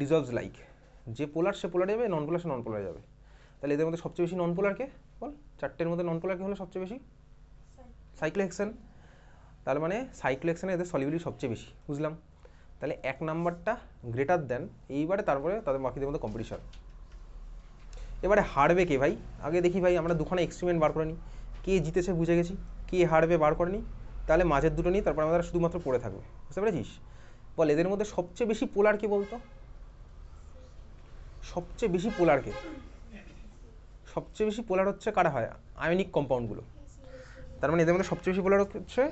Dissolves like, যে পোলার সে পোলার যাবে, নন পোলার সে নন পোলার যাবে। তাহলে এদের মধ্যে সবচেয়ে বেশি নন পোলার কে বল, চারটের মধ্যে নন পোলার কে হলো সবচেয়ে বেশি? সাইক্লোহেক্সেন। তার মানে সাইক্লোহেক্সেনে এদের সলিবিলিটি সবচেয়ে বেশি, বুঝলাম। তাহলে 1 নাম্বারটা গ্রেটার দেন, এইবারে তারপরে তাদের বাকিদের মধ্যে কম্পিটিশন। এবারে হারবে কে ভাই? আগে দেখি ভাই, আমরা দুখানা এক্সপেরিমেন্ট বার করে নিই, কে জিতেছে বুঝে গেছি, কে হারবে বার করে নিই, তাহলে মাঝের দুটো নিই, তারপর আমরা শুধুমাত্র পড়ে থাকবে, বুঝতে পেরেছিস? বল এদের মধ্যে সবচেয়ে বেশি পোলার কে বলতো? সবচেয়ে বেশি পোলার কে? সবচেয়ে বেশি পোলার হচ্ছে কারা হয়? আয়নিক কম্পাউন্ডগুলো। তার মানে এদের মধ্যে সবচেয়ে বেশি পোলার হচ্ছে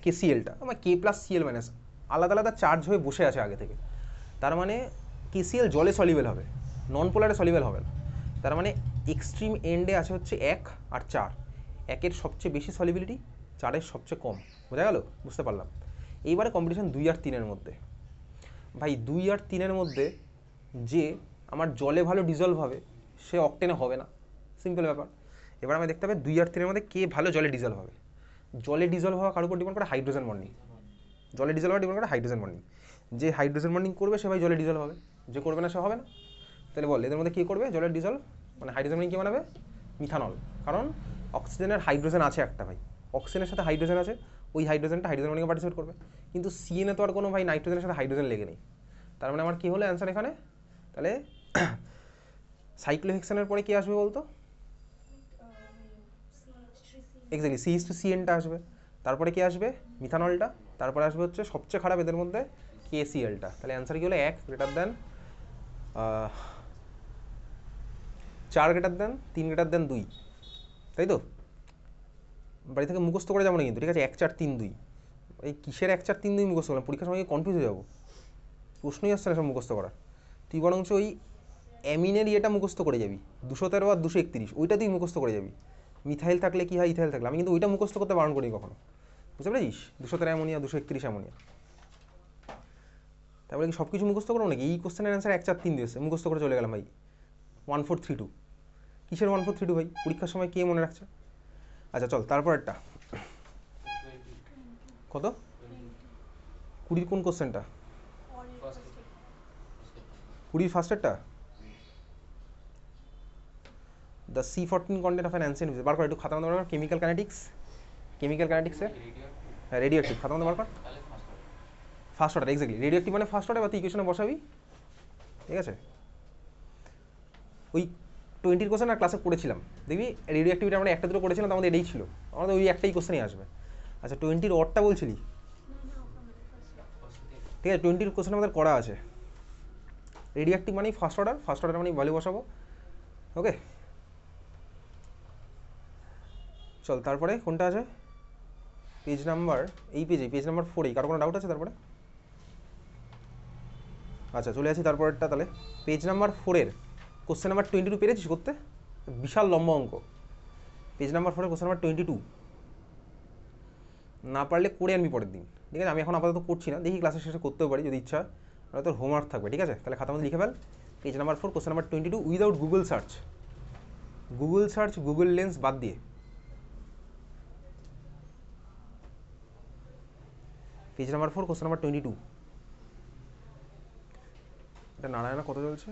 কেসিএলটা, আমার কে প্লাস সিএল মাইনাস, আলাদা আলাদা চার্জ হয়ে বসে আছে আগে থেকে। তার মানে কেসিএল জলে সলিবেল হবে, নন পোলারে সলিবেল হবে না। তার মানে এক্সট্রিম এন্ডে আছে হচ্ছে 1 আর 4, 1-এর সবচেয়ে বেশি সলিবিলিটি, 4-এর সবচেয়ে কম। বোঝা গেল? বুঝতে পারলাম। এইবারে কম্পিটিশন 2 আর 3-এর মধ্যে। ভাই 2 আর 3-এর মধ্যে যে আমার জলে ভালো ডিজলভ হবে সে অকটেনে হবে না, সিম্পল ব্যাপার। এবার আমি দেখতে হবে 2 আর 3-এর মধ্যে কে ভালো জলে ডিজলভ হবে। জলে ডিজলভ হওয়া কার উপর ডিপেন্ড করে? Hydrogen bonding. জলে ডিজলভ হওয়া ডিপেন্ড করে হাইড্রোজেন বন্ডিং। যে হাইড্রোজেন বন্ডিং করবে সে ভাই জলে ডিজলভ হবে, যে করবে না সে হবে না। তাহলে বল এদের মধ্যে কী করবে জলের ডিজলভ? মানে হাইড্রোজেন বন্ডিং কী বানাবে? মিথানল। কারণ অক্সিজেনের হাইড্রোজেন আছে একটা ভাই, অক্সিজেনের সাথে হাইড্রোজেন আছে, ওই হাইড্রোজেনটা হাইড্রোজেন বন্ডিংয়ে পার্টিসিপেট করবে। কিন্তু সিএনে তো আর কোনো ভাই নাইট্রোজেনের সাথে হাইড্রোজেন লেগে নেই। তার মানে আমার কী হলো অ্যান্সার এখানে? তাহলে সাইক্লোহেক্সেনের পরে কী আসবে বলতো? এক্স্যাক্টলি CH2CN-টা আসবে, তারপরে কি আসবে? মিথানলটা, তারপরে আসবে হচ্ছে সবচেয়ে খারাপ এদের মধ্যে KCl-টা। তাহলে অ্যান্সার কি হলো? 1 greater than 4 greater than 3 greater than 2, তাই তো? বাড়ি থেকে মুখস্থ করে যাবো না কিন্তু, ঠিক আছে? 1 4 3 2, এই কিসের 1 4 3 2 মুখস্থ করলাম? পরীক্ষার সময় কনফিউজ হয়ে যাবো, প্রশ্নই আসছে না সব মুখস্থ করার। তুই বরঞ্চ ওই অ্যামিনের ইয়েটা মুখস্থ করে যাবি, 213 আর 231, ওইটা তুই মুখস্থ করে যাবি। মিথাইল থাকলে কি হয়, ইথাইল থাকলে, আমি কিন্তু ওইটা মুখস্থ করতে বারণ করি কখনো, বুঝতে পেরেছিস? 213 অ্যামোনিয়া, 231 অ্যামোনিয়া। তারপরে কি সব কিছু মুখস্থ করবো নাকি? এই কোশ্চেনের অ্যান্সার 1 4 3 দিয়েছে, মুখস্থ করে চলে গেলাম ভাই। 1 4 3 2, কিসের 1 4 3 2 ভাই? পরীক্ষার সময় কে মনে রাখছে? আচ্ছা চল তারপর একটা কত 20 কোন কোশ্চেনটা? 20 ফার্স্টেরটা, the C14 content of an ancient vessel. বার কর একটু খাতা মতো বার কর। কেমিক্যাল কাইনেটিক্স, কেমিক্যাল কাইনেটিক্সে হ্যাঁ রেডিও অ্যাক্টিভ, খাতা মতো বার কর। First order, exactly radio active মানে ফার্স্ট অর্ডার, বা তুই ইকুয়েশনে বসাবি, ঠিক আছে? ওই 20-র কোশ্চেন আর ক্লাসে পড়েছিলাম, দেখবি রেডিও অ্যাক্টিভিটি আমরা একটা দুটো করেছিলাম, তার মধ্যে এটাই ছিল, আমাদের ওই একটাই কোশ্চেনই আসবে। আচ্ছা 20-র অডটা বলছিলি, ঠিক আছে? 20-র কোশ্চেন আমাদের করা আছে, রেডিও অ্যাক্টিভ মানেই ফার্স্ট অর্ডার, ফার্স্ট অর্ডার মানে ভ্যালু বসাবো, ওকে? চল তারপরে কোনটা আছে? পেজ নাম্বার, এই পেজে পেজ নাম্বার 4, কারো কোনো ডাউট আছে তারপরে? আচ্ছা চলে আসি তারপরেরটা, তাহলে পেজ নাম্বার 4-এর কোশ্চেন নাম্বার 22 পেরেছিস করতে? বিশাল লম্বা অঙ্ক, পেজ নাম্বার 4-এর কোশ্চেন নাম্বার 22, না পারলে করে আনবি পরের দিন, ঠিক আছে? আমি এখন আপাতত করছি না, দেখি ক্লাসের শেষে করতেও পারি যদি ইচ্ছা, তাহলে তোর হোমওয়ার্ক থাকবে, ঠিক আছে? তাহলে খাতার মধ্যে লিখে fail page number 4 question number 22 without Google search, Google search Google lens বাদ দিয়ে। পেজ নাম্বার 4 কোশ্চেন নাম্বার 22, এটা নারায়ণা কত চলছে?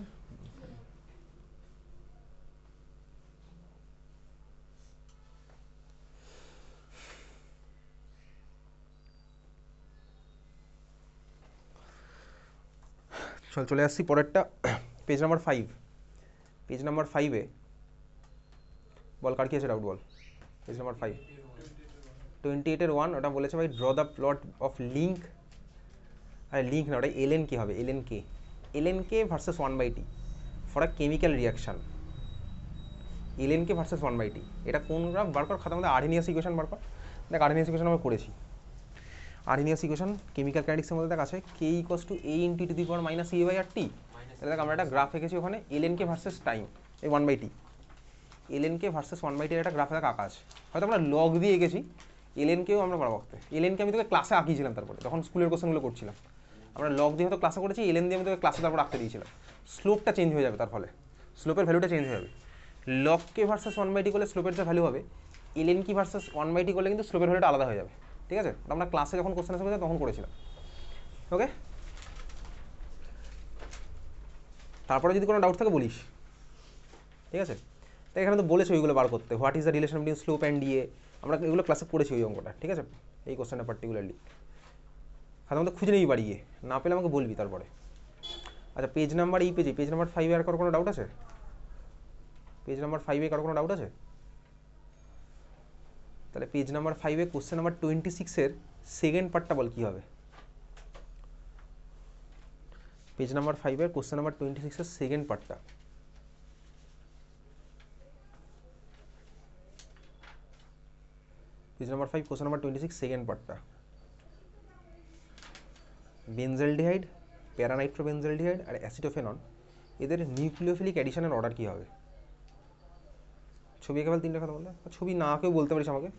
চলে আসছি পরেরটা, পেজ নাম্বার 5, পেজ নাম্বার 5-এ বল কার কি আছে ডাউট বল। পেজ নাম্বার 5 28-এর 1, ওটা বলেছে ভাই draw the plot of link, আরে লিঙ্ক না, ওটা এলএন কে হবে, LN K versus 1/t for a chemical reaction, LN K versus 1/t। এটা কোন গ্রাফ বার কর খাতার মধ্যে, আর্হেনিয়াস ইকুয়েশন বার কর। দেখ আর্হেনিয়াস ইকুয়েশন আমরা করেছি, আর্হেনিয়াস ইকুয়েশন কেমিক্যাল কাইনেটিক্সের মধ্যে দেখ আছে K = A × (e/RT). তাহলে দেখ আমরা একটা গ্রাফ এঁকেছি ওখানে এলএন কে ভার্সেস টাইম, এই 1/t, LN K versus 1/t একটা গ্রাফে দেখ আঁকা আছে, হয়তো আমরা লগ দিয়ে এঁকেছি, এলএনকেও আমরা পারবো আঁকতে। এলএনকে আমি তোকে ক্লাসে আঁকিয়েছিলাম, তারপরে যখন স্কুলের কোশ্চেনগুলো করছিলাম আমরা লগ দিয়ে হয়তো ক্লাসে করেছি, এলএন দিয়ে আমি তোকে ক্লাসে তারপর আঁকতে দিয়েছিলাম। স্লোপটা চেঞ্জ হয়ে যাবে, তার ফলে স্লোপের ভ্যালুটা চেঞ্জ হয়ে যাবে। লগ কে ভার্সেস 1/t করলে স্লোপের যে ভ্যালু হবে, এলএন কি ভার্সেস 1/t করলে কিন্তু স্লোপের ভ্যালুটা আলাদা হয়ে যাবে, ঠিক আছে? আমরা ক্লাসে যখন কোশ্চেন আসবে তখন করেছিলাম, ওকে? তারপরে যদি কোনো ডাউট থাকে বলিস, ঠিক আছে? তো এখানে তো বলেছে ওইগুলো বার করতে, what is the relation between slope and DA, আমরা এগুলো ক্লাসে পড়েছি ওই অঙ্কটা, ঠিক আছে? এই কোশ্চেনটা পার্টিকুলারলি খাতা মধ্যে খুঁজে নিবি বাড়িয়ে, না পেলে আমাকে বলবি তারপরে। আচ্ছা পেজ নাম্বার, এই পেজে পেজ নাম্বার 5 আর কারো কোনো ডাউট আছে? পেজ নাম্বার 5 কারো কোনো ডাউট আছে? তাহলে page number 5 question number 26 second পার্টটা বল কী হবে? Page number 5 question number 26 second পার্টটা। Page number 5 question number 26 second পার্টটা। বেনজেলডিহাইড, প্যারানাইট্রোবেনজেলডিহাইড আর অ্যাসিটোফেনন, এদের নিউক্লিওফিলিক অ্যাডিশনের অর্ডার কী হবে? ছবি এঁকে ফেল 3টা কথা বললে, ছবি না কেউ বলতে পারিস আমাকে,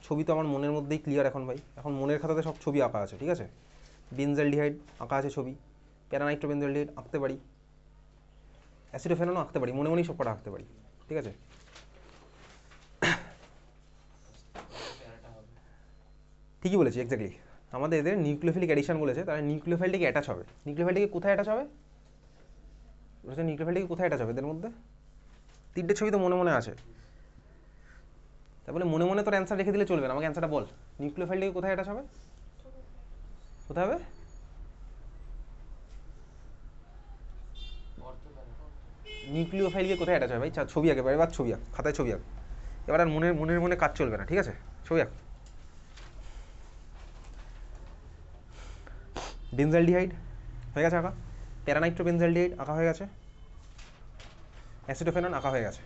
ছবি তো আমার মনের মধ্যেই ক্লিয়ার এখন ভাই, এখন মনের খাতাতে সব ছবি আঁকা আছে, ঠিক আছে? বেনজেলডিহাইড আঁকা আছে ছবি, প্যারানাইট্রোবেনজেলডিহাইড আঁকতে পারি, অ্যাসিডোফেননও আঁকতে পারি, মনে মনেই সব কটা আঁকতে পারি, ঠিক আছে? ঠিকই বলেছি, এক্স্যাক্টলি। আমাদের এদের নিউক্লিওফিলিক অ্যাডিশন বলেছে, তাহলে নিউক্লিওফাইলটিকে অ্যাটাচ হবে। নিউক্লিওফাইলটিকে কোথায় অ্যাটাচ হবে? বলছে নিউক্লিওফাইলটিকে কোথায় অ্যাটাচ হবে এদের মধ্যে? 3টে ছবি তো মনে মনে আছে, তারপরে মনে মনে তোর অ্যান্সার রেখে দিলে চলবে না, আমাকে অ্যান্সারটা বল। নিউক্লিওফাইলটিকে কোথায় অ্যাটাচ হবে? কোথায় হবে? নিউক্লিওফাইলকে কোথায় অ্যাটাচ হবে ভাই? ছবি আঁকে, এবার ছবি আঁক, খাতায় ছবি আঁক, এবার আর মনের মনে কাজ চলবে না, ঠিক আছে? ছবি আঁক। বেনজালডিহাইড হয়ে গেছে আঁকা, প্যারানাইট্রোবেনজালডিহাইড আঁকা হয়ে গেছে, অ্যাসিটোফেনন আঁকা হয়ে গেছে।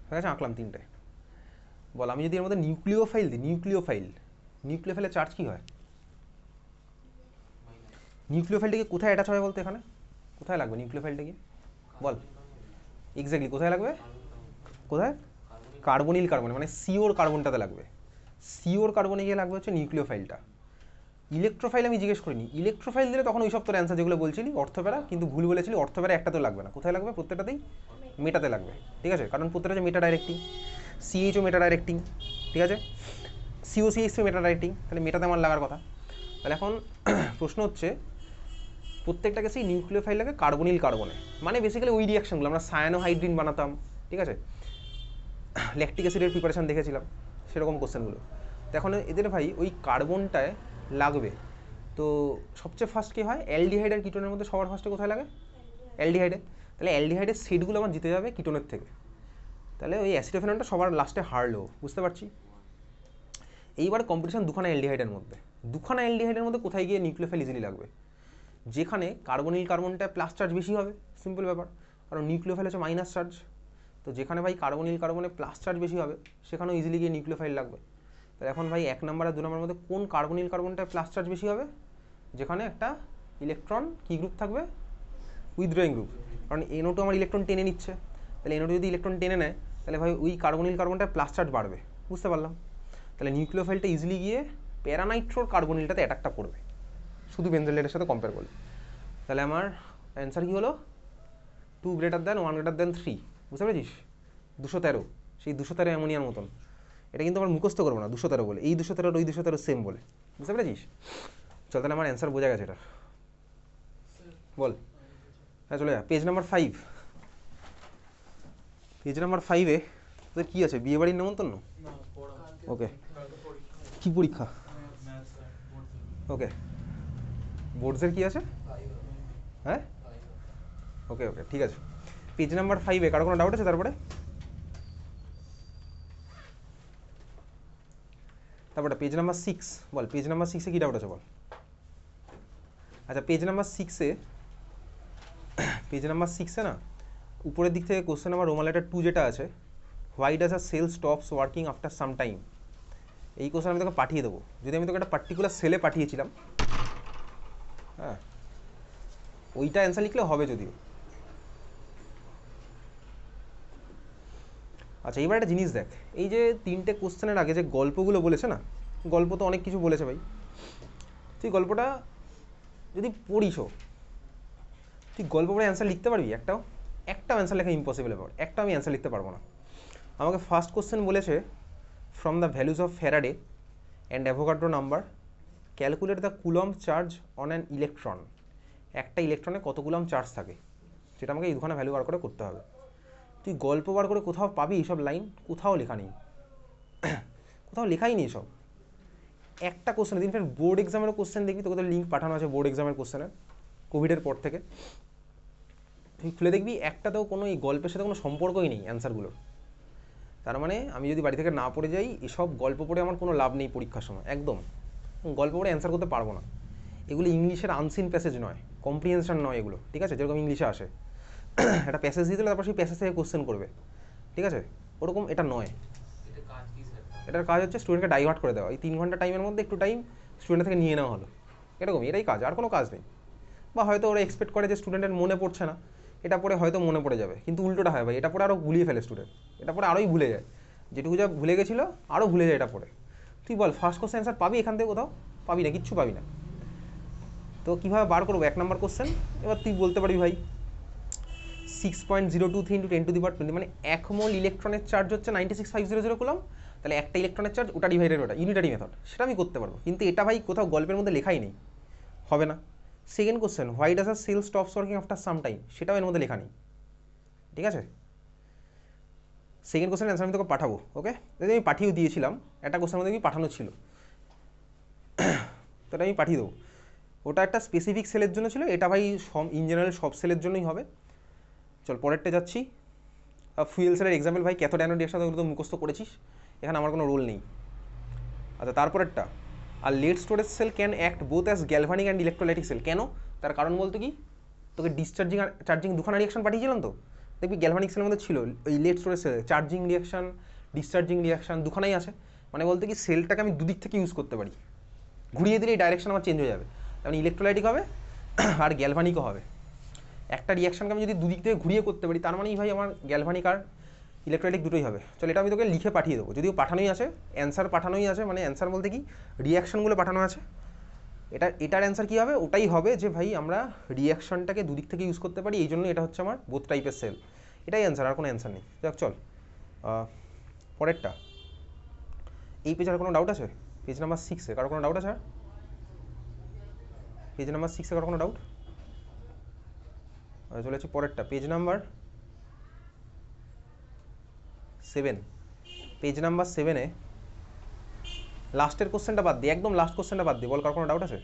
হয়ে গেছে, আঁকলাম 3টে। বল আমি যদি এর মধ্যে নিউক্লিওফাইল দিই, নিউক্লিওফাইলের চার্জ কী হয়? নিউক্লিওফাইলটিকে কোথায় অ্যাটাচ হবে বলতে, এখানে কোথায় লাগবে নিউক্লিওফাইলটিকে বল? এক্স্যাক্টলি কোথায় লাগবে? কোথায়? কার্বনিল কার্বনে, মানে সিওর কার্বনটাতে লাগবে। সিওর কার্বনে গিয়ে লাগবে হচ্ছে নিউক্লিওফাইলটা। ইলেকট্রোফাইল আমি জিজ্ঞেস করিনি, ইলেকট্রোফাইল দিলে তখন ওই সব তোর অ্যান্সার যেগুলো বলছিলি অর্থপ্যারা, কিন্তু ভুল বলেছিলি, অর্থপ্যারা একটা তো লাগবে না, কোথায় লাগবে? প্রত্যেকটাতেই মেটাতে লাগবে, ঠিক আছে? কারণ প্রত্যেকটা হচ্ছে মেটা ডাইরেক্টিং, সিএইচও মেটা ডাইরেক্টিং, ঠিক আছে? সিওসিএইচও মেটা ডাইরেক্টিং, তাহলে মেটাতে আমার লাগার কথা। তাহলে এখন প্রশ্ন হচ্ছে প্রত্যেকটাকে সেই নিউক্লিওফাইল লাগে কার্বনিল কার্বনে, মানে বেসিক্যালি ওই রিয়াকশনগুলো আমরা সায়ানোহাইড্রিন বানাতাম, ঠিক আছে? ল্যাকটিক অ্যাসিডের প্রিপারেশন দেখেছিলাম, সেরকম কোশ্চেনগুলো। তো এখন এদের ভাই ওই কার্বনটায় লাগবে, তো সবচেয়ে ফার্স্ট কী হয়? অ্যালডিহাইড আর কিটোনের মধ্যে সবার ফার্স্টে কোথায় লাগে? অ্যালডিহাইডে। তাহলে অ্যালডিহাইডের সেটগুলো আমার জিতে যাবে কিটোনের থেকে, তাহলে ওই অ্যাসিডোফেননটা সবার লাস্টে হারলো, বুঝতে পারছি? এইবার কম্পিটিশন দুখানা অ্যালডিহাইডের মধ্যে, দুখানা অ্যালডিহাইডের মধ্যে কোথায় গিয়ে নিউক্লিওফাইল ইজিলি লাগবে? যেখানে কার্বনিল কার্বনটায় প্লাস চার্জ বেশি হবে, সিম্পল ব্যাপার, কারণ নিউক্লিওফাইল হচ্ছে মাইনাস চার্জ। তো যেখানে ভাই কার্বনিল কার্বনে প্লাস চার্জ বেশি হবে সেখানেও ইজিলি গিয়ে নিউক্লিওফাইল লাগবে। তাহলে এখন ভাই 1 নম্বর আর 2 নম্বরের মধ্যে কোন কার্বনিল কার্বনটায় প্লাস চার্জ বেশি হবে? যেখানে একটা ইলেকট্রন কী গ্রুপ থাকবে? উইথড্রয়িং গ্রুপ, কারণ NO2 আমার ইলেকট্রন টেনে নিচ্ছে, তাহলে NO2 যদি ইলেকট্রন টেনে নেয় তাহলে ভাই ওই কার্বনিল কার্বনটায় প্লাস চার্জ বাড়বে, বুঝতে পারলাম? তাহলে নিউক্লিওফাইলটা ইজিলি গিয়ে প্যারানাইট্রোর কার্বনিলটাতে অ্যাটাকটা করবে শুধু বেনজেলের সাথে কম্পেয়ার করলে। তাহলে আমার অ্যান্সার কী হলো? 2 > 1 > 3, বুঝতে পেরেছিস? 213, সেই 213 অ্যামোনিয়ার মতন। এটা কিন্তু আমার মুখস্থ করবো না 213 বলে, এই 213 ওই 213 সেম বলে, বুঝতে পেরেছিস? চল তাহলে আমার অ্যান্সার বোঝা গেছে এটা, বল। হ্যাঁ চলে যা, পেজ নাম্বার 5। পেজ নাম্বার 5-এ তোদের কী আছে? বিয়েবাড়ির নেমন্তন্ন? ওকে, কী পরীক্ষা? ওকে, বোর্ডসের কী আছে? হ্যাঁ ওকে ওকে, ঠিক আছে। পেজ নাম্বার 5-এ কারো কোনো ডাউট আছে? তারপরে পেজ নাম্বার 6 বল, পেজ নাম্বার 6-এ কী ডাউট আছে বল? আচ্ছা পেজ নাম্বার 6-এ না উপরের দিক থেকে কোশ্চেন নাম্বার রোমান লেটার 2 যেটা আছে, why does a cell stops working after some time, এই কোশ্চেন আমি তোকে পাঠিয়ে দেবো। যদি আমি তোকে একটা পার্টিকুলার সেলে পাঠিয়েছিলাম, হ্যাঁ ওইটা অ্যান্সার লিখলে হবে যদিও। আচ্ছা এইবার একটা জিনিস দেখ, এই যে 3টে কোশ্চেনের আগে যে গল্পগুলো বলেছে না, গল্প তো অনেক কিছু বলেছে ভাই, তুই গল্পটা যদি পড়িসও, তুই গল্প পড়ে অ্যান্সার লিখতে পারবি? একটাও অ্যান্সার লেখা ইম্পসিবল ব্যাপার, একটা আমি অ্যান্সার লিখতে পারবো না। আমাকে ফার্স্ট কোশ্চেন বলেছে from the values of Faraday and Avogadro number calculate the coulomb charge on an electron. একটা ইলেকট্রনে কত কুলম্ব চার্জ থাকে সেটা আমাকে এই দুখানা ভ্যালু বার করে করতে হবে। তুই গল্প বার করে কোথাও পাবি এইসব লাইন? কোথাও লেখা নেই, কোথাও লেখাই নেই সব। একটা কোশ্চেন দিন, ফের বোর্ড এক্সামেরও কোশ্চেন দেখবি, তোকে তো লিঙ্ক পাঠানো আছে বোর্ড এক্সামের কোশ্চেনের, কোভিডের পর থেকে তুই খুলে দেখবি একটাতেও কোনো এই গল্পের সাথে কোনো সম্পর্কই নেই অ্যান্সারগুলোর। তার মানে আমি যদি বাড়ি থেকে না পড়ে যাই, এসব গল্প পড়ে আমার কোনো লাভ নেই পরীক্ষার সময়, একদম গল্প পড়ে অ্যান্সার করতে পারবো না। এগুলো ইংলিশের আনসিন প্যাসেজ নয়, কম্প্রিহেনশন নয় এগুলো, ঠিক আছে? যেরকম ইংলিশে আসে একটা প্যাসেজ দিয়ে দিলে তারপর সেই প্যাসেজ থেকে কোশ্চেন করবে, ঠিক আছে? ওরকম এটা নয়। এটার কাজ হচ্ছে স্টুডেন্টকে ডাইভার্ট করে দেওয়া, এই 3 ঘন্টা টাইমের মধ্যে একটু টাইম স্টুডেন্ট থেকে নিয়ে নেওয়া হলো, এরকমই, এটাই কাজ, আর কোনো কাজ নেই। বা হয়তো ওরা এক্সপেক্ট করে যে স্টুডেন্টের মনে পড়ছে না, এটা পড়ে হয়তো মনে পড়ে যাবে, কিন্তু উল্টোটা হয় ভাই, এটা পড়ে আরও ভুলিয়ে ফেলে স্টুডেন্ট, এটা পড়ে আরোই ভুলে যায়, যেটুকু যা ভুলে গেছিলো আরও ভুলে যায় এটা পড়ে। তুই বল ফার্স্ট কোশ্চেন অ্যান্সার পাবি এখান থেকে? কোথাও পাবি না, কিচ্ছু পাবি না। তো কীভাবে বার করবো 1 নম্বর কোশ্চেন? এবার তুই বলতে পারবি ভাই 6.023 × 10⁻20, মানে 1 মোল ইলেকট্রনের চার্জ হচ্ছে 96,500 কুলম্ব, তাহলে একটা ইলেকট্রনের চার্জ ওটা ডিভাইডেড ওটা, ইউনিটারি মেথড, সেটা আমি করতে পারবো, কিন্তু এটা ভাই কোথাও গল্পের মধ্যে লেখাই নেই, হবে না। Second question, why does a cell stops working after some time, সেটাও এর মধ্যে লেখা নেই, ঠিক আছে? সেকেন্ড কোশ্চেন অ্যান্সার আমি তোকে পাঠাবো, ওকে? যদি আমি পাঠিয়েও দিয়েছিলাম, একটা কোশ্চেন মধ্যে আমি পাঠানো ছিল, তো এটা আমি পাঠিয়ে দেবো। ওটা একটা স্পেসিফিক সেলের জন্য ছিল, এটা ভাই ইন জেনারেল সব সেলের জন্যই হবে। চল পরেরটা যাচ্ছি। ফুয়েল সেলের এক্সাম্পল ভাই ক্যাথোড অ্যানোড রিঅ্যাকশন তো মুখস্থ করেছিস, এখানে আমার কোনো রোল নেই। আচ্ছা তারপরেরটা, আর lead storage cell can act both as galvanic and electrolytic cell. কেন? তার কারণ বলতে কি, তোকে ডিসচার্জিং আর চার্জিং দুখানা রিঅ্যাকশন পাঠিয়েছিলাম তো, দেখবি গ্যালভানিক সেলের মধ্যে ছিল ওই lead storage cell, charging reaction discharging reaction দুখানাই আছে, মানে বলতে কি সেলটাকে আমি দুদিক থেকে ইউজ করতে পারি, ঘুরিয়ে দিলে এই ডাইরেকশন আমার চেঞ্জ হয়ে যাবে, মানে ইলেকট্রোলাইটিক হবে আর গ্যালভানিকও হবে। একটা রিঅ্যাকশনকে আমি যদি দুদিক থেকে ঘুরিয়ে করতে পারি, তার মানেই ভাই আমার গ্যালভানিক আর ইলেকট্রোলাইটিক দুটোই হবে। চল এটা আমি তোকে লিখে পাঠিয়ে দেবো, যদিও পাঠানোই আছে, অ্যান্সার পাঠানোই আছে, মানে অ্যান্সার বলতে কি রিঅ্যাকশনগুলো পাঠানো আছে। এটার অ্যান্সার কী হবে? ওটাই হবে যে ভাই আমরা রিঅ্যাকশনটাকে দুদিক থেকে ইউজ করতে পারি, এই জন্য এটা হচ্ছে আমার বোথ টাইপের সেল, এটাই অ্যান্সার, আর কোনো অ্যান্সার নেই। যাক চল পরেরটা। এই পেজে আর কোনো ডাউট আছে? পেজ নাম্বার 6-এ কারো কোনো ডাউট আছে? পেজ নাম্বার 6-এ কারো কোনো ডাউট? চলে যাচ্ছি পরেরটা, পেজ নাম্বার 7। পেজ নাম্বার 7-এ লাস্টের কোশ্চেনটা বাদ দিয়ে, একদম লাস্ট কোশ্চেনটা বাদ দিয়ে বল কার কোনো ডাউট আছে?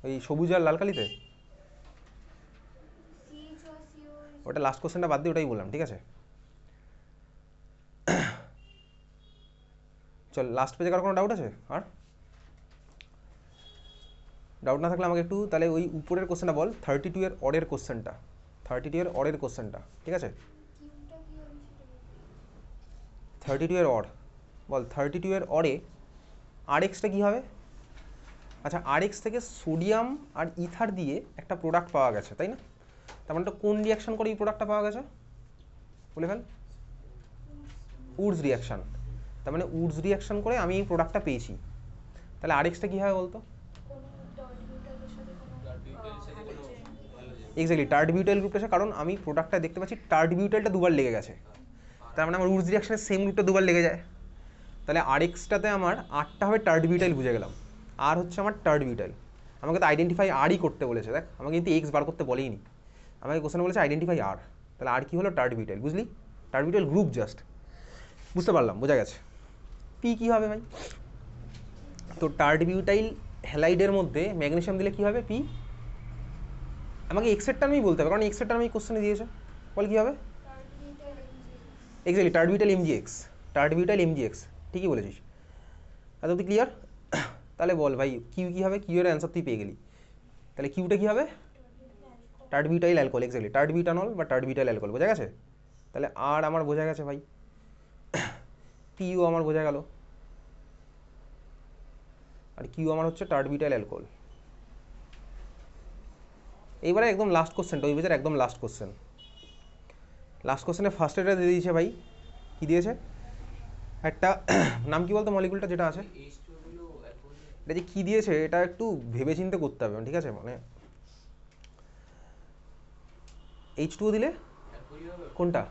ওই সবুজ আর লাল কালিতে, ওটা লাস্ট কোশ্চেনটা বাদ দিয়ে ওটাই বললাম, ঠিক আছে? চল লাস্ট পেজে কার কোনো ডাউট আছে? আর ডাউট না থাকলে আমাকে একটু তাহলে ওই উপরের কোশ্চেনটা বল, 32 এর অডের কোশ্চেনটা, 32 এর অডের কোশ্চেনটা, ঠিক আছে? 32 এর অড বল, 32 এর অডে আর এক্সটা কী হবে? আচ্ছা আর এক্স থেকে সোডিয়াম আর ইথার দিয়ে একটা প্রোডাক্ট পাওয়া গেছে, তাই না? তার মানে কোন রিয়াকশন করে এই প্রোডাক্টটা পাওয়া গেছে বলে ফেল? Woods reaction. তার মানে উডস রিয়াকশান করে আমি এই প্রোডাক্টটা পেয়েছি, তাহলে আর এক্সটা কী হবে বলতো? এক্স্যাক্টলি টার্ড বিউটাইল গ্রুপটা আছে, কারণ আমি প্রোডাক্টটা দেখতে পাচ্ছি টার্ড বিউটাইলটা দুবার লেগে গেছে, তার মানে আমার উডস রিয়াকশানের সেম গ্রুপটা দুবার লেগে যায়, তাহলে আর এক্সটাতে আমার আরটা হবে টার্ড বিউটাইল, বুঝে গেলাম। আর হচ্ছে আমার টার্ড বিউটাইল, আমাকে তো আইডেন্টিফাই আরই করতে বলেছে, দেখ আমাকে কিন্তু এক্স বার করতে বলেই নি, আমাকে কোশ্চেনে বলেছে আইডেন্টিফাই আর, তাহলে আর কি হলো? টার্ড বিউটাইল, বুঝলি? টার্ড বিউটাইল গ্রুপ জাস্ট, বুঝতে পারলাম, বোঝা গেছে। পি কী হবে ভাই? তো টার্ড বিউটাইল হ্যালাইডের মধ্যে ম্যাগনেসিয়াম দিলে কী হবে? পি। আমাকে এক্সের টার্মই বলতে হবে, কারণ এক্সের টার্মই কোশ্চেনে দিয়েছে, বল কী হবে? Exactly টার্ড butyl MGX, টার্ড butyl MGX, ঠিকই বলেছিস। এত তুই ক্লিয়ার? তাহলে বল ভাই কিউ কী হবে? কিউ এর অ্যান্সার তুই পেয়ে গেলি, তাহলে কিউটা কী হবে? টার্ড বিউটাইল অ্যালকোহল, এক্স্যাক্টলি টার্ড বিউটানল বা টার্ড বিউটাইল অ্যালকোহল, বোঝা গেছে? তাহলে আর আমার বোঝা গেছে ভাই, পিও আমার বোঝা গেল, আর কিউ আমার হচ্ছে টার্ড বিউটাইল অ্যালকোহল। এইবারে একদম লাস্ট কোশ্চেনটা, ওই পেজের একদম লাস্ট কোশ্চেন। লাস্ট কোশ্চেনে ফার্স্ট এটা দিয়ে দিয়েছে ভাই, কী দিয়েছে? একটা নাম কি বলতো মলিকুলটা যেটা আছে, এটা যে কী দিয়েছে এটা একটু ভেবে চিন্তে করতে হবে, ঠিক আছে? মানে H2O দিলে কোনটা?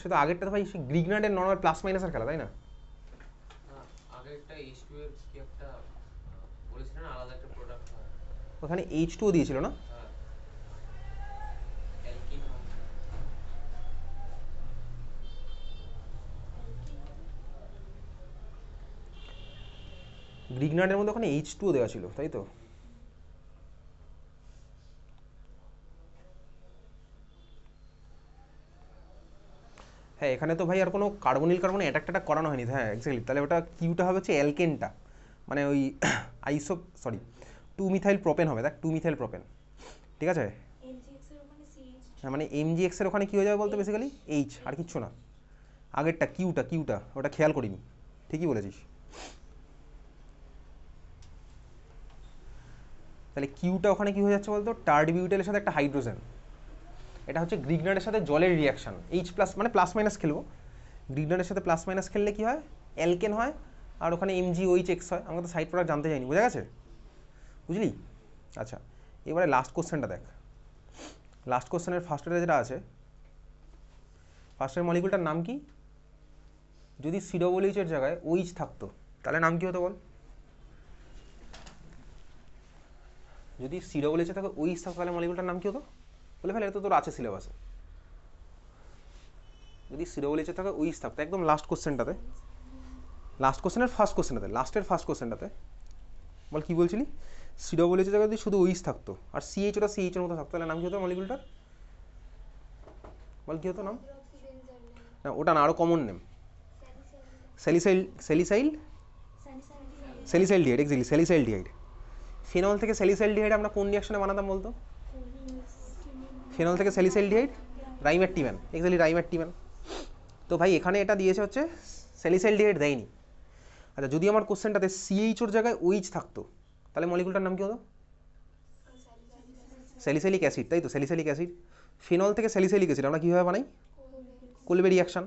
সে তো আগেরটা তো ভাই গ্রিগনার্ডের নর্মাল প্লাস মাইনাসের খেলা, তাই না? ওখানে H2O দিয়েছিল না? গ্রিগনার্ডের মধ্যে ওখানে H2O দেওয়া ছিল, তাই তো? হ্যাঁ, এখানে তো ভাই আর কোনো কার্বনিল কার্বন অ্যাটাক করানো হয়নি। হ্যাঁ এক্স্যাক্টলি, তাহলে ওটা কিউটা হবে হচ্ছে অ্যালকেনটা, মানে ওই টু মিথাইল প্রোপেন হবে, দেখ 2 মিথাইল প্রোপেন, ঠিক আছে? হ্যাঁ মানে MgX এর ওখানে কী হয়ে যাবে বলতে বেসিক্যালি এইচ, আর কিচ্ছু না। আগেরটা কিউটা ওটা খেয়াল করিনি, ঠিকই বলেছিস। তাহলে কিউটা ওখানে কী হয়ে যাচ্ছে বলতো, টার্ডবিউটেলের সাথে একটা হাইড্রোজেন, এটা হচ্ছে গ্রিগনার্ডের সাথে জলের রিয়াকশন, H প্লাস মানে প্লাস মাইনাস খেলবো, গ্রিগনার্ডের সাথে প্লাস মাইনাস খেললে কী হয়, অ্যালকেন হয়, আর ওখানে MgOH হয়। আমরা তো সাইড প্রোডাক্ট জানতে চাইনি, বোঝা গেছে? বুঝলি? আচ্ছা, এবারে লাস্ট কোশ্চেনটা দেখ। লাস্ট কোশ্চেনের ফার্স্টের যেটা আছে, ফার্স্টের মলিকুলটার নাম কি? যদি COOH এর জায়গায় OH থাকতো তাহলে নাম কি হতো বল? যদি COOH এর জায়গায় OH থাকতো তাহলে মলিকুলটার নাম কি হতো? বলে ফেলে, এটা তো তোর আছে সিলেবাসে। যদি COOH এর জায়গায় OH থাকতো, একদম লাস্ট কোশ্চেনটাতে, লাস্ট কোশ্চেনের ফার্স্ট কোশ্চেনটাতে, লাস্টের ফার্স্ট কোশ্চেনটাতে বল কি বলছিলি? COOH এর জায়গায় যদি শুধু OH থাকতো আর CHটা CH এর মতো থাকতো তাহলে নাম কি হতো মলিকুলটার? বল কি হতো নাম? না ওটা না, আরও কমন নেম, স্যালিসাইলডিহাইড, এক্স্যাক্টলি স্যালিসাইলডিহাইড। ফেনল থেকে স্যালিসাইলডিহাইড আমরা কোন রিঅ্যাকশনে বানাতাম বলতো? ফেনল থেকে স্যালিসাইলডিহাইড রাইম্যাট্টিম্যান, এক্স্যাক্টলি রাইম্যাট্টিম্যান। তো ভাই এখানে এটা দিয়েছে হচ্ছে স্যালিসাইলডিহাইড দেয়নি। আচ্ছা, যদি আমার কোশ্চেনটাতে CHOর জায়গায় OH থাকতো তাহলে মলিকুলটার নাম কি হতো? স্যালিসাইলিক অ্যাসিড, তাই তো, স্যালিসাইলিক অ্যাসিড। ফেনল থেকে স্যালিসাইলিক অ্যাসিড আমরা কীভাবে বানাই? কোলবে রিয়াকশান।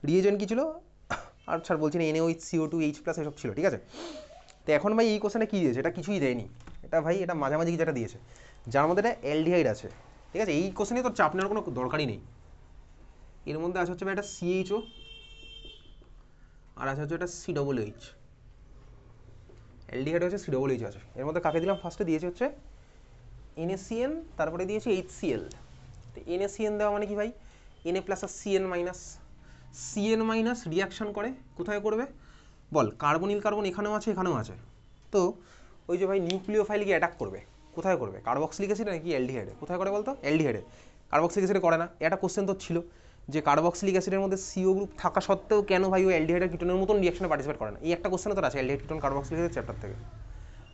রিয়েজেন্ট কী ছিল? আর ছাড় বলছি না, NaOH CO2 H+ এসব ছিল, ঠিক আছে? তো এখন ভাই এই কোশ্চেনে কী দিয়েছে? এটা কিছুই দেয়নি। এটা ভাই এটা মাঝামাঝি যেটা দিয়েছে, যার মধ্যে এটা অ্যালডিহাইড আছে, ঠিক আছে? এই কোশ্চেনে তোর চাপ নেওয়ার কোনো দরকারই নেই। এর মধ্যে আছে হচ্ছে ভাই একটা CHO আর আছে হচ্ছে একটা COOH। অ্যালডিহাইড হচ্ছে COOH আছে। এর মধ্যে কাকে দিলাম? ফার্স্টে দিয়েছে হচ্ছে NaCN, তারপরে দিয়েছে HCl। তো NaCN দেওয়া মানে কি ভাই? Na প্লাস আর CN মাইনাস রিয়াকশান করে, কোথায় করবে বল? কার্বনিল কার্বন এখানেও আছে, এখানেও আছে। তো ওই যে ভাই নিউক্লিওফাইলকে অ্যাটাক করবে, কোথায় করবে? কার্বক্সিলিক অ্যাসিড নাকি অ্যালডিহাইডে? কোথায় করে বলতো? অ্যালডিহাইডে। কার্বক্সিলিক অ্যাসিডে করে না। এটা কোশ্চেন তো ছিল যে কার্বক্সিলিক অ্যাসিডের মধ্যে CO গ্রুপ থাকা সত্ত্বেও কেন ভাই ওই অ্যালডিহাইডের কিটোনের মতন রিয়াকশনে পার্টিসিপেট করে না? এই একটা কোশ্চেন তোর আছে aldehyde ketone carboxylic acid chapter থেকে।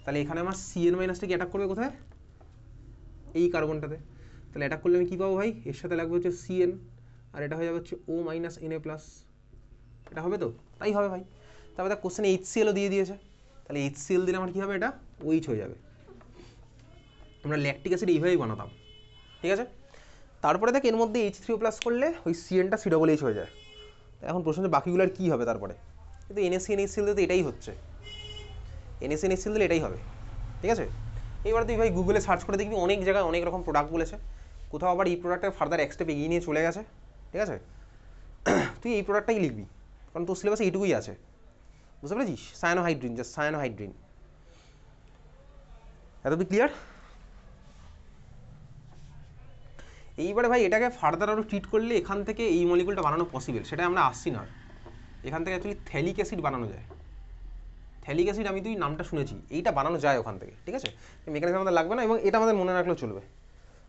তাহলে এখানে আমার CN মাইনাসটাকে অ্যাটাক করবে কোথায়? এই কার্বনটাতে। তাহলে অ্যাটাক করলে আমি কী পাবো ভাই? এর সাথে লাগবে হচ্ছে CN, আর এটা হয়ে যাবে হচ্ছে O মাইনাস Na প্লাস। এটা হবে তো? তাই হবে ভাই। তারপরে তার কোশ্চেনে HClও দিয়ে দিয়েছে, তাহলে HCl দিলে আমার কী হবে? এটা OH হয়ে যাবে। আমরা ল্যাকটিক অ্যাসিড এইভাবেই বানাতাম, ঠিক আছে? তারপরে দেখ এর মধ্যে H3O+ করলে ওই CNটা COOH হয়ে যায়। এখন প্রশ্ন হচ্ছে বাকিগুলোর কী হবে তারপরে? কিন্তু NaCN HCl দিলে তো এটাই হচ্ছে, NaCN HCl দিলে এটাই হবে, ঠিক আছে? এবারে তুই ভাই গুগলে সার্চ করে দেখবি অনেক জায়গায় অনেক রকম প্রোডাক্ট বলেছে, কোথাও আবার এই প্রোডাক্টের ফার্দার এক স্টেপ এগিয়ে নিয়ে চলে গেছে, ঠিক আছে? তুই এই প্রোডাক্টটাই লিখবি, কারণ তোর সিলেবাসে এইটুকুই আছে, বুঝতে পেরেছিস? সায়ানোহাইড্রিন, জাস্ট সায়ানোহাইড্রিন। এত তুই ক্লিয়ার? এইবারে ভাই এটাকে ফার্দার আরও ট্রিট করলে এখান থেকে এই মলিকুলটা বানানো পসিবল, সেটা আমরা আসছি না। এখান থেকে অ্যাকচুয়ালি থ্যালিক অ্যাসিড বানানো যায়। থ্যালিক অ্যাসিড আমি তুই নামটা শুনেছি, এইটা বানানো যায় ওখান থেকে, ঠিক আছে? মেকানিজম আমাদের লাগবে না, এবং এটা আমাদের মনে রাখলেও চলবে।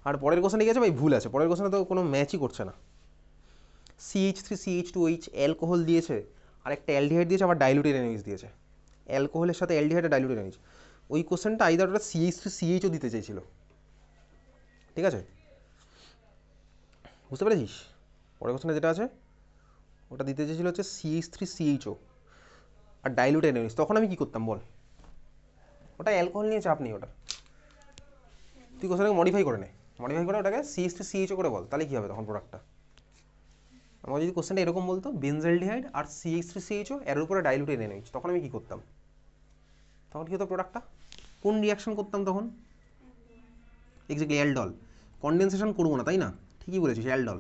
আর পরের কোশ্চেনে গেছে ভাই ভুল আছে, পরের কোশ্চেনে তো কোনো ম্যাচই করছে না। CH3CH2OH অ্যালকোহল দিয়েছে, আর একটা অ্যালডিহাইড দিয়েছে, আবার ডাইলুটেড NaOH দিয়েছে। অ্যালকোহলের সাথে অ্যালডিহাইড আর ডাইলুটেড NaOH। ওই কোশ্চেনটা আইদার ওটা CH3CHও দিতে চাইছিল, ঠিক আছে? বুঝতে পেরেছিস? পরের কোশ্চেনে যেটা আছে ওটা দিতে চেয়েছিল হচ্ছে CH3CHO আর ডাইলুটেড NaOH। তখন আমি কী করতাম বল? ওটা অ্যালকোহল নিয়ে চাপ নেই, ওটা তুই কোশ্চেনটাকে মডিফাই করে নে, মডিফাই করে ওটাকে CH3CHO করে বল, তাহলে কী হবে তখন প্রোডাক্টটা? আমার যদি কোশ্চেনটা এরকম বলতো বেনজালডিহাইড আর CH3CHO এর উপরে ডাইলুটেড NaOH, তখন আমি কী করতাম? তখন কী হতো প্রোডাক্টটা? কোন রিয়াকশন করতাম তখন? Exactly aldol. কনডেনসেশন করবো না, তাই না? ঠিকই বলেছিস, অ্যালডল।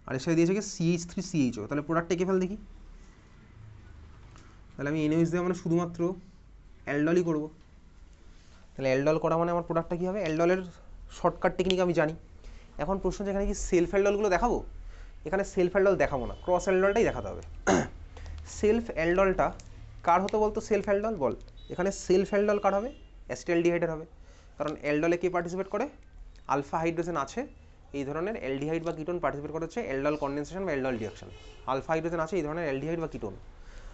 আর এর সাথে দিয়েছে কি CH3CHO, তাহলে প্রোডাক্ট এঁকে ফেল দেখি। তাহলে আমি NaOH দিয়ে মানে শুধুমাত্র অ্যালডলই করবো। তাহলে অ্যালডল করা মানে আমার প্রোডাক্টটা কী হবে? অ্যালডলের শর্টকাট টেকনিক আমি জানি। এখন প্রশ্ন হচ্ছে এখানে কি সেলফ অ্যালডলগুলো দেখাবো? এখানে সেলফ অ্যালডল দেখাবো না, ক্রস অ্যালডলটাই দেখাতে হবে। সেলফ অ্যালডলটা কার হতো বলতো? সেলফ অ্যালডল বল। এখানে সেলফ অ্যালডল কার হবে? অ্যাসিটালডিহাইডের হবে, কারণ অ্যালডলে কে পার্টিসিপেট করে? আলফা হাইড্রোজেন আছে এই ধরনের অ্যালডিহাইড বা কিটোন পার্টিসিপেট করে হচ্ছে অ্যালডল কনডেনসেশন বা অ্যালডল রিঅ্যাকশন। আলফা হাইড্রোজেন আছে এই ধরনের অ্যালডিহাইড বা কিটোন।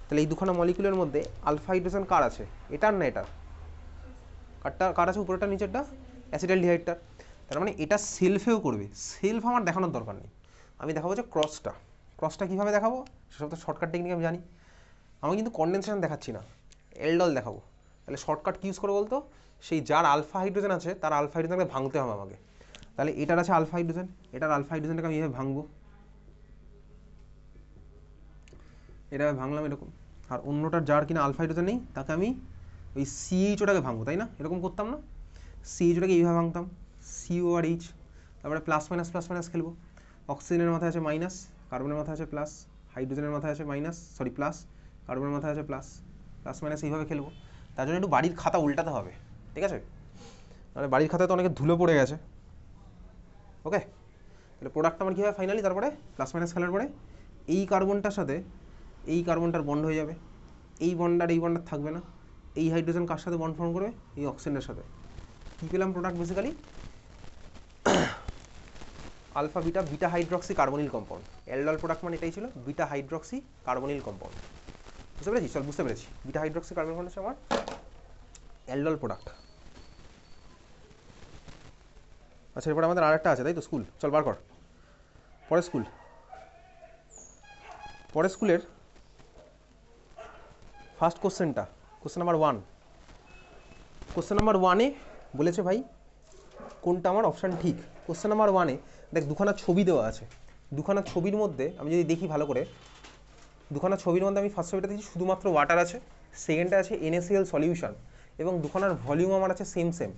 তাহলে এই দুখানা মলিকুলের মধ্যে আলফা হাইড্রোজেন কার আছে? এটার না এটার? কার আছে উপরেরটা নিচেরটা? অ্যাসিটালডিহাইডটার। তার মানে এটা সেলফেও করবে। সেলফ আমার দেখানোর দরকার নেই, আমি দেখাবো যে ক্রসটা। ক্রসটা কীভাবে দেখাবো সেসব তো শর্টকাট টেকনিক আমি জানি। আমি কিন্তু কনডেনসেশন দেখাচ্ছি না, অ্যালডল দেখাবো। তাহলে শর্টকাট কী ইউজ করে বলতো? সেই যার আলফা হাইড্রোজেন আছে তার আলফা হাইড্রোজেনকে ভাঙতে হবে আমাকে। তাহলে এটার আছে আলফা হাইড্রোজেন, এটার আলফা হাইড্রোজেনটাকে আমি এইভাবে ভাঙবো, এটা ভাঙলাম এরকম। আর অন্যটার যার কিনা আলফা হাইড্রোজেন নেই তাকে আমি ওই CHOটাকে ভাঙবো, তাই না? এরকম করতাম না? CHOটাকে এইভাবে ভাঙতাম, CO আর H, তারপরে প্লাস মাইনাস খেলবো। অক্সিজেনের মাথায় আছে মাইনাস, কার্বনের মাথায় আছে প্লাস, হাইড্রোজেনের মাথায় আছে মাইনাস, সরি প্লাস, কার্বনের মাথায় আছে প্লাস, প্লাস মাইনাস এইভাবে খেলবো। তার জন্য একটু বাড়ির খাতা উল্টাতে হবে, ঠিক আছে? মানে বাড়ির খাতায় তো অনেকে ধুলো পড়ে গেছে। ওকে, তাহলে প্রোডাক্ট আমার কী হবে ফাইনালি? তারপরে প্লাস মাইনাস খেলার পরে এই কার্বনটার সাথে এই কার্বনটার বন্ড হয়ে যাবে, এই বন্ডার এই বন্ডার থাকবে না। এই হাইড্রোজেন কার সাথে বন্ড ফর্ম করবে? এই অক্সিজেনের সাথে। কী পেলাম product? Basically alpha beta beta hydroxy carbonyl compound. Aldol product মানে এটাই ছিল, বিটা হাইড্রক্সি কার্বনিল কম্পাউন্ড। বুঝতে পেরেছি? চল বুঝতে পেরেছি, বিটা হাইড্রক্সি কার্বনিল কম্পাউন্ড হচ্ছে আমার অ্যালডল প্রোডাক্ট। আচ্ছা, এরপরে আমাদের আরেকটা আছে, তাই তো? স্কুল, চল বার কর। পরের স্কুলের ফার্স্ট কোশ্চেনটা, কোশ্চেন নাম্বার 1। কোশ্চেন নাম্বার 1-এ বলেছে ভাই কোনটা আমার অপশান ঠিক। কোশ্চেন নাম্বার 1-এ দেখ দুখানা ছবি দেওয়া আছে, দুখানা ছবির মধ্যে আমি যদি দেখি ভালো করে, দুখানা ছবির মধ্যে আমি ফার্স্ট ছবিটা দেখছি শুধুমাত্র ওয়াটার আছে, সেকেন্ডে আছে NaCl সলিউশন, এবং দুখানার ভলিউম আমার আছে সেম।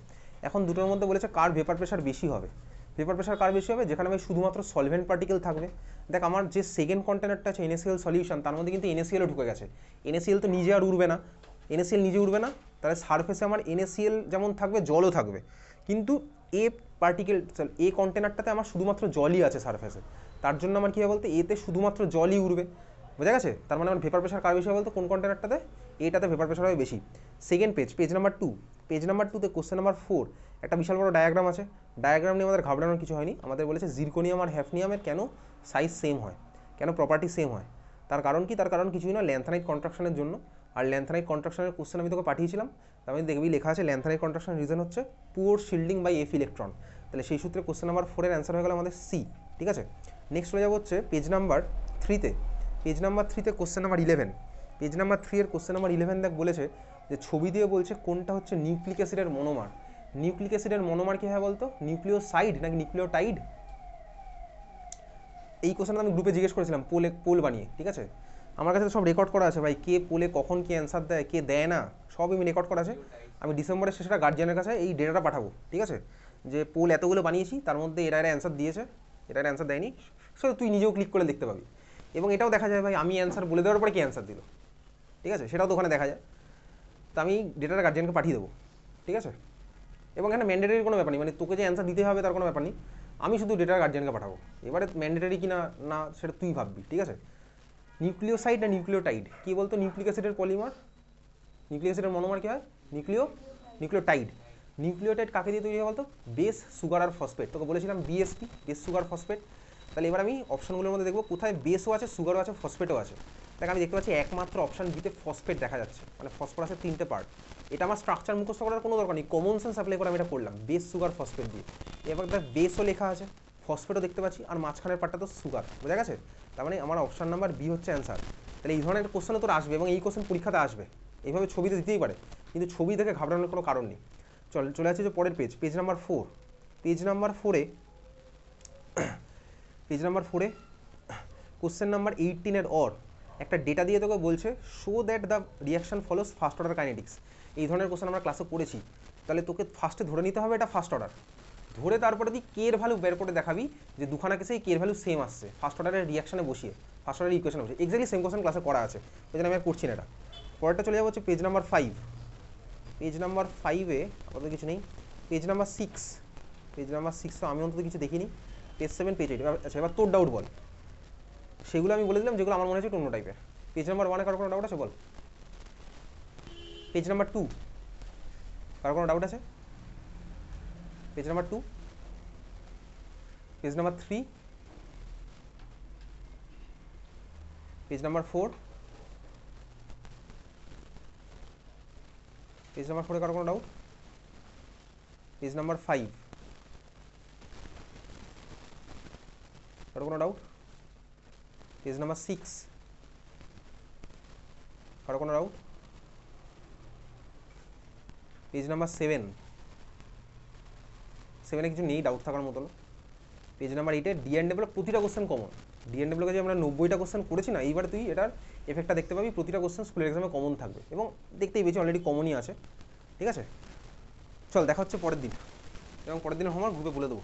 এখন দুটোর মধ্যে বলেছে কার ভেপার প্রেশার বেশি হবে। ভেপার প্রেশার কার বেশি হবে? যেখানে ভাই শুধুমাত্র সলভেন্ট পার্টিকেল থাকবে। দেখ আমার যে সেকেন্ড কন্টেনারটা আছে NaCl সলিউশন, তার মধ্যে কিন্তু NaClও ঢুকে গেছে। NaCl তো নিজে আর উড়বে না, NaCl নিজে উড়বে না, তাহলে সারফেসে আমার NaCl যেমন থাকবে জলও থাকবে, কিন্তু এ কন্টেনারটাতে আমার শুধুমাত্র জলই আছে সারফেসে। তার জন্য আমার কী হবে বলতে? এতে শুধুমাত্র জলই উড়বে। বোঝা গেছে? তার মানে আমার ভেপার প্রেশার কার বেশি হবে বলতো? কোন কন্টেনারটাতে? এটাতে ভেপার প্রেশার হবে বেশি। Second page number 2। Page number 2-তে কোশ্চেন নাম্বার 4 একটা বিশাল বড় ডায়াগ্রাম আছে। ডায়াগ্রাম নিয়ে আমাদের ঘাবড়ানোর কিছু হয়নি। আমাদের বলেছে জিরকোনিয়াম আর হ্যাফনিয়ামের কেন সাইজ সেম হয়, কেন প্রপার্টি সেম হয়। তার কারণ কি? তার কারণ কিছুই না, ল্যান্থানাইট কন্ট্রাকশনের জন্য। আর ল্যান্থানাইট কন্ট্রাকশনের কোশ্চেন আমি তোকে পাঠিয়েছিলাম, তার মধ্যে দেখবি লেখা আছে ল্যান্থানাইট কন্ট্রাকশনের রিজন হচ্ছে poor shielding by F electron. তাহলে সেই সূত্রে কোশ্চেন নাম্বার 4-এর অ্যান্সার হয়ে গেল আমাদের সি। ঠিক আছে, নেক্সট হয়ে যাবো হচ্ছে পেজ নাম্বার 3-তে। পেজ নাম্বার 3-তে কোশ্চেন নাম্বার 11। পেজ নাম্বার 3-এর কোশ্চেন নাম্বার 11 দেখ বলেছে যে ছবি দিয়ে বলছে কোনটা হচ্ছে নিউক্লিক অ্যাসিডের মনোমার। নিউক্লিক অ্যাসিডের মনোমার কী হয় বলতো? নিউক্লিওসাইড নাকি নিউক্লিওটাইড? এই কোশ্চেনটা আমি গ্রুপে জিজ্ঞেস করেছিলাম পোল বানিয়ে। ঠিক আছে, আমার কাছে তো সব রেকর্ড করা আছে ভাই, কে পোলে কখন কি অ্যান্সার দেয়, কে দেয় না, সব আমি রেকর্ড করা আছে। আমি ডিসেম্বরের শেষটা গার্জিয়ানের কাছে এই ডেটাটা পাঠাবো। ঠিক আছে, যে পোল এতগুলো বানিয়েছি, তার মধ্যে এরা অ্যান্সার দিয়েছে, এটা অ্যান্সার দেয়নি, সো তুই নিজেও ক্লিক করে দেখতে পাবি। এবং এটাও দেখা যায় ভাই আমি অ্যান্সার বলে দেওয়ার পরে কি অ্যান্সার দিল, ঠিক আছে, সেটাও তো ওখানে দেখা যায়। তো আমি ডেটাটা গার্জিয়ানকে পাঠিয়ে দেবো। ঠিক আছে, এবং এখানে ম্যান্ডেটারি কোনো ব্যাপার নেই, মানে তোকে যে অ্যান্সার দিতে হবে তার কোনো ব্যাপার নেই, আমি শুধু ডেটার গার্জিয়ানকে পাঠাবো। এবারে ম্যান্ডেটারি কি না সেটা তুই ভাববি। ঠিক আছে, নিউক্লিওসাইড না নিউক্লিওটাইড, কী বলতো? নিউক্লিক অ্যাসিডের পলিমার, নিউক্লিক অ্যাসিডের মনোমার কী হয়? নিউক্লিওটাইড। নিউক্লিওটাইড কাকে দিয়ে তৈরি হয় বলতো? বেস, সুগার আর ফসফেট। তোকে বলেছিলাম BSP, বেস সুগার ফসফেট। তাহলে এবার আমি অপশনগুলোর মধ্যে দেখবো কোথায় বেসও আছে, সুগারও আছে, ফসফেটও আছে। দেখ আমি দেখতে পাচ্ছি একমাত্র অপশান বিতে ফসফেট দেখা যাচ্ছে, মানে ফসফরাসের 3টে পার্ট। এটা আমার স্ট্রাকচার মুখস্থ করার কোনো দরকার নেই, কমন সেন্স অ্যাপ্লাই করে আমি এটা করলাম, বেস সুগার ফসফেট দিয়ে। এবার দেখ বেসও লেখা আছে, ফসফেটও দেখতে পাচ্ছি, আর মাঝখানের পার্টটা তো সুগার। বোঝা গেছে? তার মানে আমার অপশান নাম্বার বি হচ্ছে অ্যান্সার। তাহলে এই ধরনের কোশ্চেনও তোর আসবে, এবং এই কোশ্চেন পরীক্ষাতে আসবে, এইভাবে ছবিতে দিতেই পারে, কিন্তু ছবি দেখে ঘাবড়ানোর কোনো কারণ নেই। চলে আসছে যে পরের পেজ নাম্বার 4। পেজ নাম্বার 4-এ কোশ্চেন নাম্বার 18-এর অর একটা ডেটা দিয়ে তোকে বলছে show that the reaction follows first order kinetics. এই ধরনের কোশ্চেন আমরা ক্লাসে পড়েছি, তাহলে তোকে ফার্স্টে ধরে নিতে হবে এটা ফার্স্ট অর্ডার। ধরে তারপরে তুই কে এর ভ্যালু বের করে দেখাবি যে দুখানা কেসেই কে এর ভ্যালু সেম আসছে ফার্স্ট অর্ডারের রিয়াকশনে বসিয়ে, ফার্স্ট অর্ডারের ইকুয়েশনে বসিয়ে। এক্স্যাক্টলি সেম কোশ্চেন ক্লাসে করা আছে, ওই জন্য আমি আর করছি না এটা। পরেরটা চলে যাবো হচ্ছে পেজ নাম্বার 5। পেজ নাম্বার 5-এ আপাতত কিছু নেই। পেজ নাম্বার 6, পেজ নাম্বার 6 তো আমি অন্তত কিছু দেখিনি। Page 7, page 8। আচ্ছা, এবার তোর ডাউট বল। সেগুলো আমি বলে দিলাম যেগুলো আমার মনে হচ্ছে একটু অন্য টাইপের। পেজ নাম্বার 1-এ কারো কোনো ডাউট আছে বল? পেজ নাম্বার 2 কারো কোনো ডাউট আছে? Page number 2, page number 3, page number 4, page number 4-এ কারো কোনো ডাউট? পেজ নাম্বার 5 কারো কোনো ডাউট? পেজ নাম্বার 6 কারো কোনো ডাউট? পেজ নাম্বার 7-এ কিছু নেই ডাউট থাকার মতো। পেজ নাম্বার 8-এ ডি অ্যান্ড ডব্লিউ প্রতিটা কোশ্চেন কমন। ডি অ্যান্ড ডব্লিউকে যে আমরা 90টা কোশ্চেন করেছি না, এইবার তুই এটার এফেক্টটা দেখতে পাবি, প্রতিটা কোশ্চেন স্কুলের এক্সামে কমন থাকবে এবং দেখতেই পেয়েছি অলরেডি কমনই আছে। ঠিক আছে, চল দেখা হচ্ছে পরের দিন, এবং পরের দিনের হোমওয়ার্ক গ্রুপে বলে দেবো।